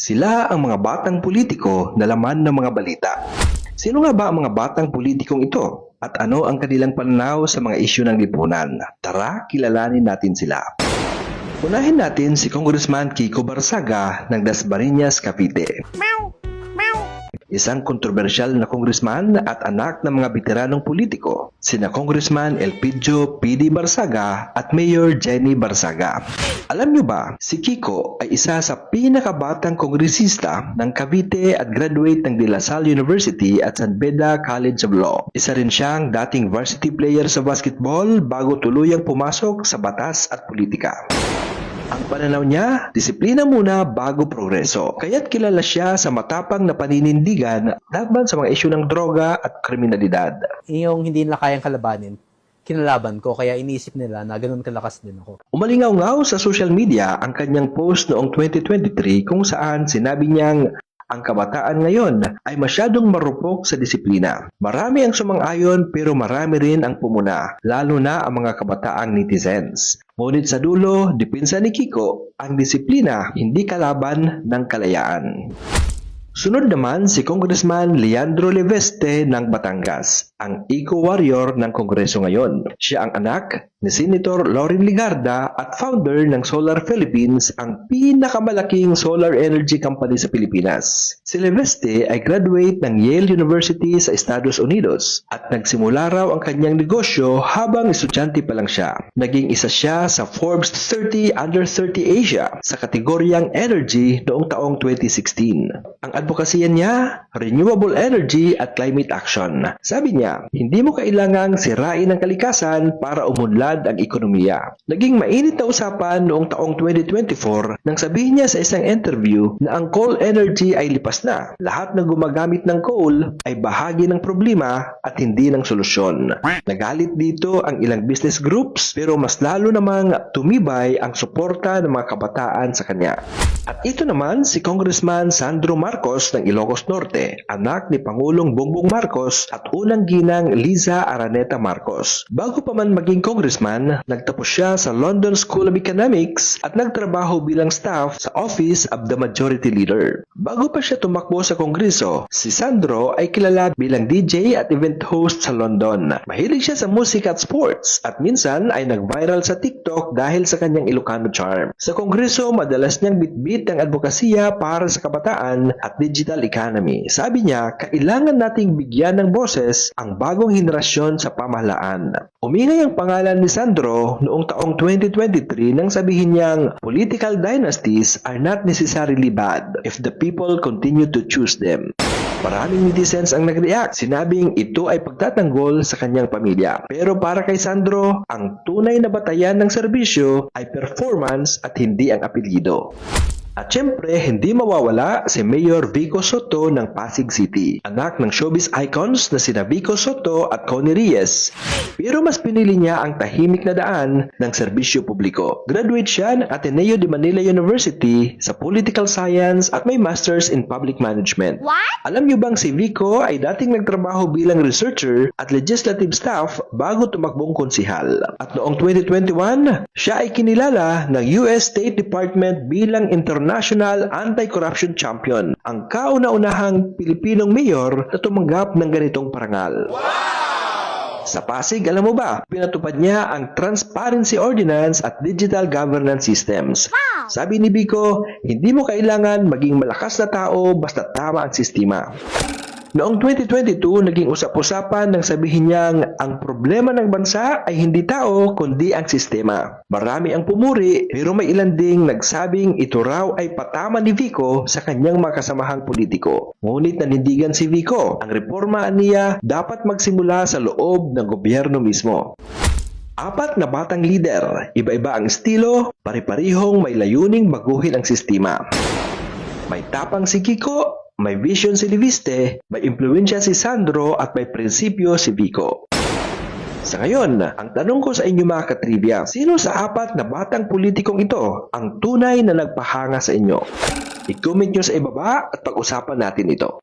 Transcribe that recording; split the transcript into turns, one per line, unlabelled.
Sila ang mga batang politiko na laman ng mga balita. Sino nga ba ang mga batang politikong ito? At ano ang kanilang pananaw sa mga isyu ng lipunan? Tara, kilalanin natin sila. Unahin natin si Congressman Kiko Barsaga ng Dasmariñas, Cavite. Isang kontrobersyal na congressman at anak ng mga veteranong politiko, sina Congressman Elpidio P.D. Barsaga at Mayor Jenny Barsaga. Alam niyo ba, si Kiko ay isa sa pinakabatang kongresista ng Cavite at graduate ng De La Salle University at San Beda College of Law. Isa rin siyang dating varsity player sa basketball bago tuluyang pumasok sa batas at politika. Ang pananaw niya, disiplina muna bago progreso. Kaya't kilala siya sa matapang na paninindigan laban sa mga isyu ng droga at kriminalidad.
Yung hindi nila kayang kalabanin, kinalaban ko, kaya iniisip nila na ganun kalakas din ako.
Umalingaw-ngaw sa social media ang kanyang post noong 2023 kung saan sinabi niyang ang kabataan ngayon ay masyadong marupok sa disiplina. Marami ang sumang-ayon pero marami rin ang pumuna, lalo na ang mga kabataang netizens. Ngunit sa dulo, depensa ni Kiko, ang disiplina hindi kalaban ng kalayaan. Sunod naman si Congressman Leandro Leveste ng Batangas, ang eco-warrior ng Kongreso ngayon. Siya ang anak ni Senator Loren Legarda at founder ng Solar Philippines, ang pinakamalaking solar energy company sa Pilipinas. Si Leveste ay graduate ng Yale University sa Estados Unidos at nagsimula raw ang kanyang negosyo habang estudyante pa lang siya. Naging isa siya sa Forbes 30 Under 30 Asia sa kategoryang Energy noong taong 2016. Ang advokasya niya, renewable energy at climate action. Sabi niya, hindi mo kailangang sirain ang kalikasan para umunlad ang ekonomiya. Naging mainit na usapan noong taong 2024 nang sabihin niya sa isang interview na ang coal energy ay lipas na. Lahat ng gumagamit ng coal ay bahagi ng problema at hindi ng solusyon. Nagalit dito ang ilang business groups pero mas lalo namang tumibay ang suporta ng mga kabataan sa kanya. At ito naman si Congressman Sandro Marcos ng Ilocos Norte, anak ni Pangulong Bongbong Marcos at unang ginang Liza Araneta Marcos. Bago pa man maging congressman, nagtapos siya sa London School of Economics at nagtrabaho bilang staff sa Office of the Majority Leader. Bago pa siya tumakbo sa Kongreso, si Sandro ay kilala bilang DJ at event host sa London. Mahilig siya sa musika at sports at minsan ay nag-viral sa TikTok dahil sa kanyang Ilocano charm. Sa Kongreso, madalas niyang bitbit ang advokasya para sa kabataan at digital economy. Sabi niya, kailangan nating bigyan ng boses ang bagong henerasyon sa pamahalaan. Umingay ang pangalan ni Sandro noong taong 2023 nang sabihin niyang, political dynasties are not necessarily bad if the people continue to choose them. Maraming netizens ang nag-react, sinabing ito ay pagtatanggol sa kanyang pamilya. Pero para kay Sandro, ang tunay na batayan ng serbisyo ay performance at hindi ang apelyido. At syempre, hindi mawawala si Mayor Vico Soto ng Pasig City, anak ng showbiz icons na sina Vico Soto at Connie Reyes. Pero mas pinili niya ang tahimik na daan ng serbisyo publiko. Graduate siya ng Ateneo de Manila University sa Political Science at may Masters in Public Management.
What?
Alam niyo bang si Vico ay dating nagtrabaho bilang researcher at legislative staff bago tumakbong konsihal. At noong 2021, siya ay kinilala ng US State Department bilang International Anti-Corruption Champion, ang kauna-unahang Pilipinong mayor na tumanggap ng ganitong parangal. Sa Pasig, alam mo ba, pinatupad niya ang Transparency Ordinance at Digital Governance Systems. Sabi ni Vico, hindi mo kailangan maging malakas na tao basta tama ang sistema. Noong 2022, naging usap-usapan nang sabihin niyang ang problema ng bansa ay hindi tao kundi ang sistema. Marami ang pumuri pero may ilan ding nagsabing ito raw ay patama ni Vico sa kanyang mga kasamahang politiko. Ngunit nanindigan si Vico, ang reforma niya dapat magsimula sa loob ng gobyerno mismo. Apat na batang lider, iba-iba ang estilo, pare-parihong may layuning baguhin ang sistema. May tapang si Kiko, may vision si Leveste, may impluwensya si Sandro at may prinsipyo si Vico. Sa ngayon, ang tanong ko sa inyo mga katrivia, sino sa apat na batang politikong ito ang tunay na nagpahanga sa inyo? I-comment nyo sa ibaba at pag-usapan natin ito.